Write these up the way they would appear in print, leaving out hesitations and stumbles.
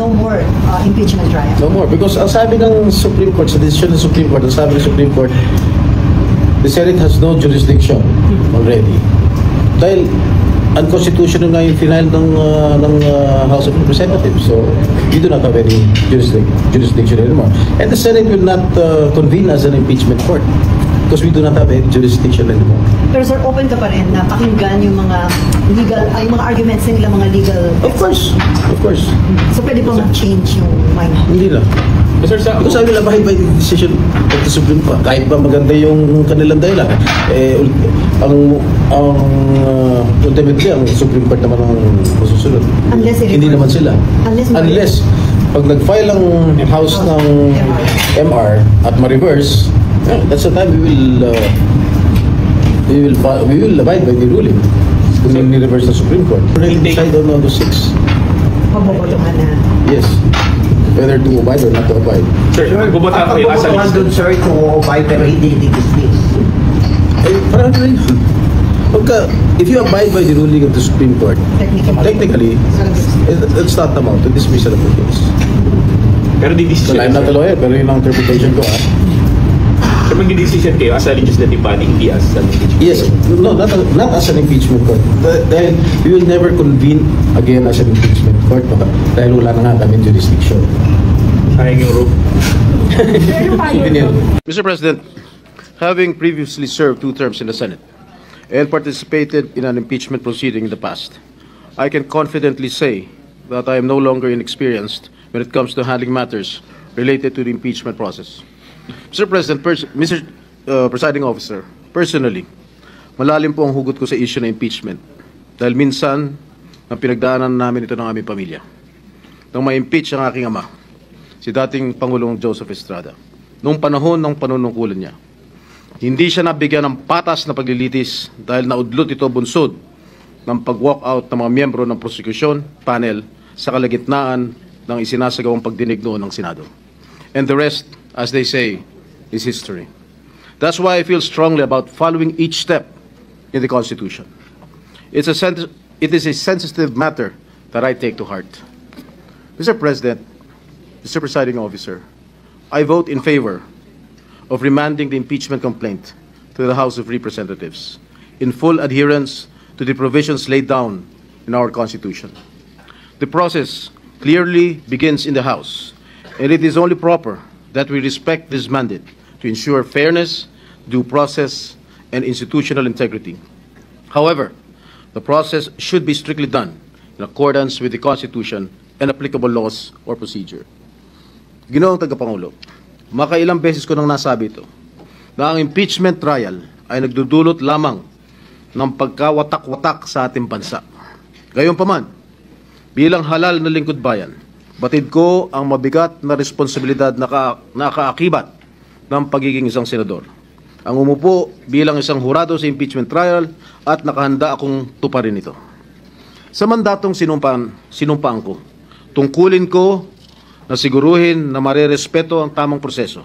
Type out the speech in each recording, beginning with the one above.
no more impeachment trial. No more. Because ang sabi ng Supreme Court, sa decision ng Supreme Court, ang sabi ng Supreme Court, the Senate has no jurisdiction already. Dahil unconstitutional nga yung final ng House of Representatives. So, we do not have any jurisdiction anymore. And the Senate will not convene as an impeachment court because we do not have any jurisdiction anymore. Pero sir, open ka pa rin na pakinggan yung mga legal, yung mga arguments nila, mga legal. Of course. Of course. So, pwede pa mag-change yung mind. Hindi lang. Sir, Because I will abide by the decision of the Supreme Court. Kahit ba maganda yung kanilang dahilan. Ultimately, ang Supreme Court naman ang masusunod. Hindi naman sila. Unless pag nag-file ang House ng MR at ma-reverse, that's the time we will abide by the ruling. Kung ni-reverse ng Supreme Court. We'll decide on those 6. Mabobotohan na. Yes. Whether to abide or not to abide. Sir, bubota kayo as a doon, sir, to abide pero hindi dismiss. Parang rin. If you abide by the ruling of the Supreme Court, technically, it's not amount to dismissal of the case. Pero di-decision. Well, I'm not a lawyer, pero yun ang interpretation ko. So mag-decision kayo as a legislative body, hindi as an impeachment. Yes, no, not as an impeachment court. Dahil we will never convene again as an impeachment court dahil wala na nga kami jurisdiction. Sayang yung rope. Mr. President, having previously served 2 terms in the Senate and participated in an impeachment proceeding in the past, I can confidently say that I am no longer inexperienced when it comes to handling matters related to the impeachment process. Mr. President, Mr. Presiding Officer, personally, malalim po ang hugot ko sa issue ng impeachment dahil minsan ang pinagdaanan namin ito ng aming pamilya. Nang ma-impeach ang aking ama, si dating Pangulong Joseph Estrada, noong panahon ng panunungkulan niya, hindi siya nabigyan ng patas na paglilitis dahil naudlot ito bunsod ng pag-walk out ng mga miyembro ng prosecution panel sa kalagitnaan ng isinasagawang pagdinig noon ng Senado. And the rest, as they say, is history. That's why I feel strongly about following each step in the Constitution. It is a sensitive matter that I take to heart. Mr. President, Mr. Presiding Officer, I vote in favor of remanding the impeachment complaint to the House of Representatives in full adherence to the provisions laid down in our Constitution. The process clearly begins in the House, and it is only proper that we respect this mandate to ensure fairness, due process, and institutional integrity. However, the process should be strictly done in accordance with the Constitution and applicable laws or procedure. Ginoong Tagapangulo, makailang beses ko nang nasabi ito, na ang impeachment trial ay nagdudulot lamang ng pagkawatak-watak sa ating bansa. Gayunpaman, bilang halal na lingkod bayan, batid ko ang mabigat na responsibilidad na nakaakibat ng pagiging isang senador. Ang umupo bilang isang hurado sa impeachment trial at nakahanda akong tuparin ito. Sa mandatong sinumpaan ko, tungkulin ko na siguruhin na marerespeto ang tamang proseso,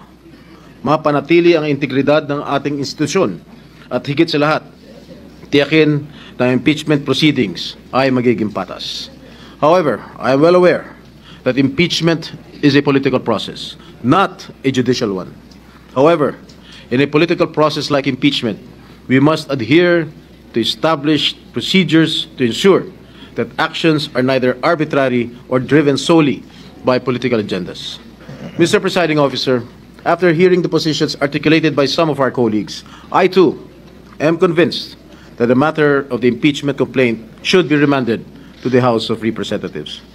mapanatili ang integridad ng ating institusyon at higit sa lahat, tiyakin na impeachment proceedings ay magiging patas. However, I am well aware that impeachment is a political process, not a judicial one. However, in a political process like impeachment, we must adhere to established procedures to ensure that actions are neither arbitrary or driven solely by political agendas. Mr. Presiding Officer, after hearing the positions articulated by some of our colleagues, I too am convinced that the matter of the impeachment complaint should be remanded to the House of Representatives.